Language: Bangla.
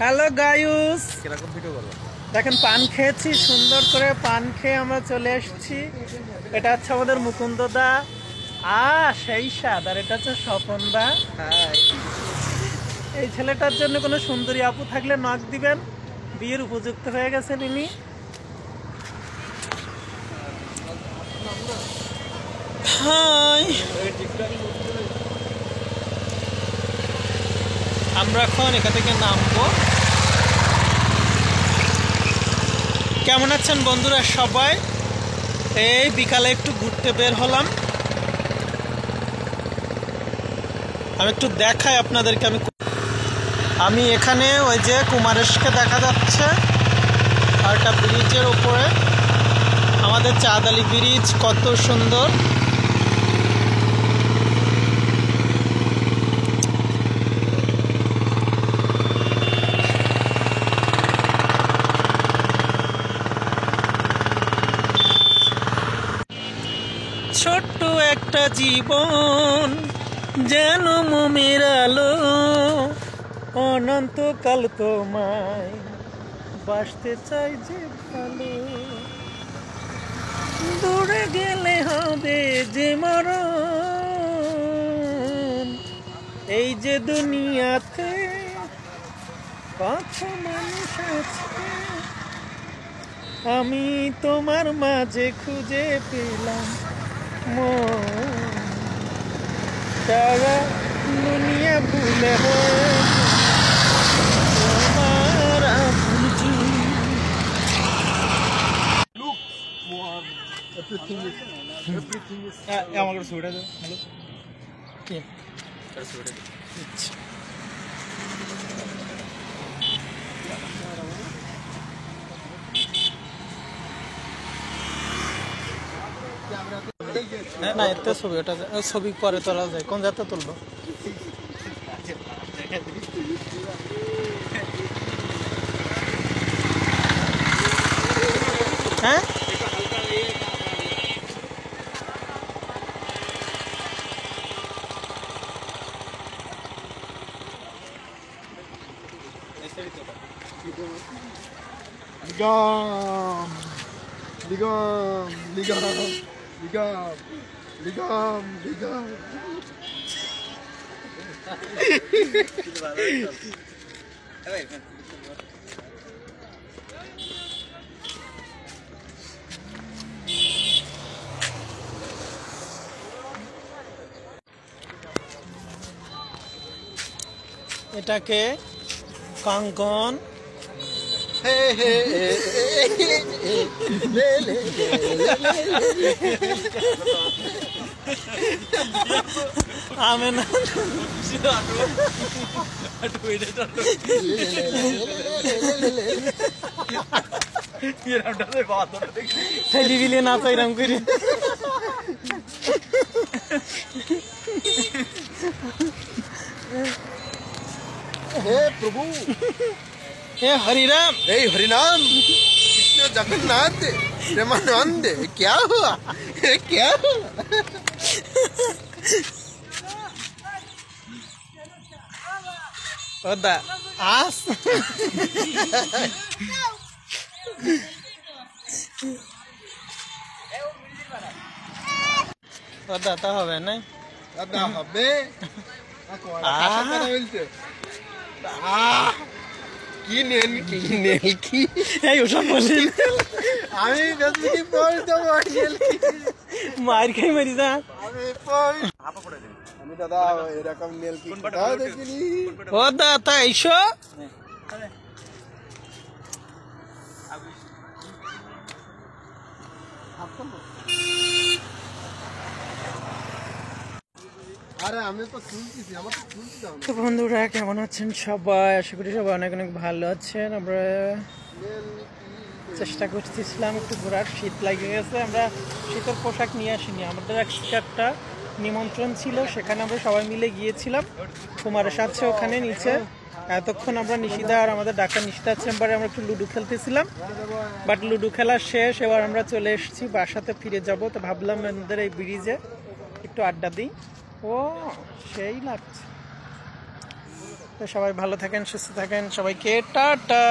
হ্যালো গাইস, দেখেন পান খেয়েছি, সুন্দর করে পান খেয়ে আমরা চলে এসেছি। এটা হচ্ছে আমাদের মুকুন্দদা, সেই স্বাদ। আর এটা হচ্ছে স্বপনদা। এই ছেলেটার জন্য কোনো সুন্দরী আপু থাকলে নক দিবেন, বিয়ের উপযুক্ত হয়ে গেছেন ইনি। হাই, আমরা এখন এখান থেকে নামবো। কেমন আছেন বন্ধুরা সবাই? এই বিকালে একটু ঘুরতে বের হলাম। আমি একটু দেখাই আপনাদেরকে। আমি এখানে ওই যে কুমারেশকে দেখা যাচ্ছে, আর একটা ব্রিজের উপরে আমাদের চাঁদালি ব্রিজ, কত সুন্দর। ছোট্ট একটা জীবন যেন মোমের আলো, অনন্তকাল তোমায় বাসতে চাই যে ভালো। দূরে গেলে হবে যে মরণ, এই যে দুনিয়াতে কত মানুষ আছে, আমি তোমার মাঝে খুঁজে পেলাম সারা দুনিয়া ভুলে আমাকে ছবিটা দাও। হ্যালো, কে ছবিটা দিচ্ছি? না, এতে ছবি, ওটা ছবি পরে তোলা যায়। কোন জায়গাতে তুলবো? হ্যাঁ, এটাকে কাঙ্কন আমি না টেলিভিলে না চাইরাম করে। हे प्रभु, हे हरिराम, हे हरिनाम, कृष्ण जगन्नाथ प्रेमानंद, क्या हुआ? क्या हुआ? ওদা আস ওদা তা হবে না, দাদা হবে কি নেন কি নেল কি এই ওসব বলি আমি বেশি পড় দেবো মার খাই মারি যা। আমি দাদা এরকম নেল কি কোথাও দেখিনি। ওদা তা এইসো আরে আমি তো শুনতেছি, আমার তো শুনতে দাও না। তো বন্ধুরা কেমন আছেন সবাই? আশা করি সবাই অনেক অনেক ভালো আছেন। আমরা চেষ্টা করতেছিলাম একটু ঘোরার, শীত লাগে গেছে। আমরা শীতের পোশাক নিয়ে আসিনি, আমাদের একটা নিমন্ত্রণ ছিল, সেখানে আমরা সবাই মিলে গিয়েছিলাম। কুমারের সাথে ওখানে নিচে এতক্ষণ আমরা নিশিদা আর আমাদের ডাক্তার নিশিদার চেম্বারে আমরা একটু লুডো খেলতেছিলাম, বাট লুডো খেলা শেষ। এবার আমরা চলে এসেছি, বাসাতে ফিরে যাব। তো ভাবলাম আমাদের এই ব্রিজে একটু আড্ডা দিই। ও সেই লাগছে। তো সবাই ভালো থাকেন, সুস্থ থাকেন, সবাইকে টাটা।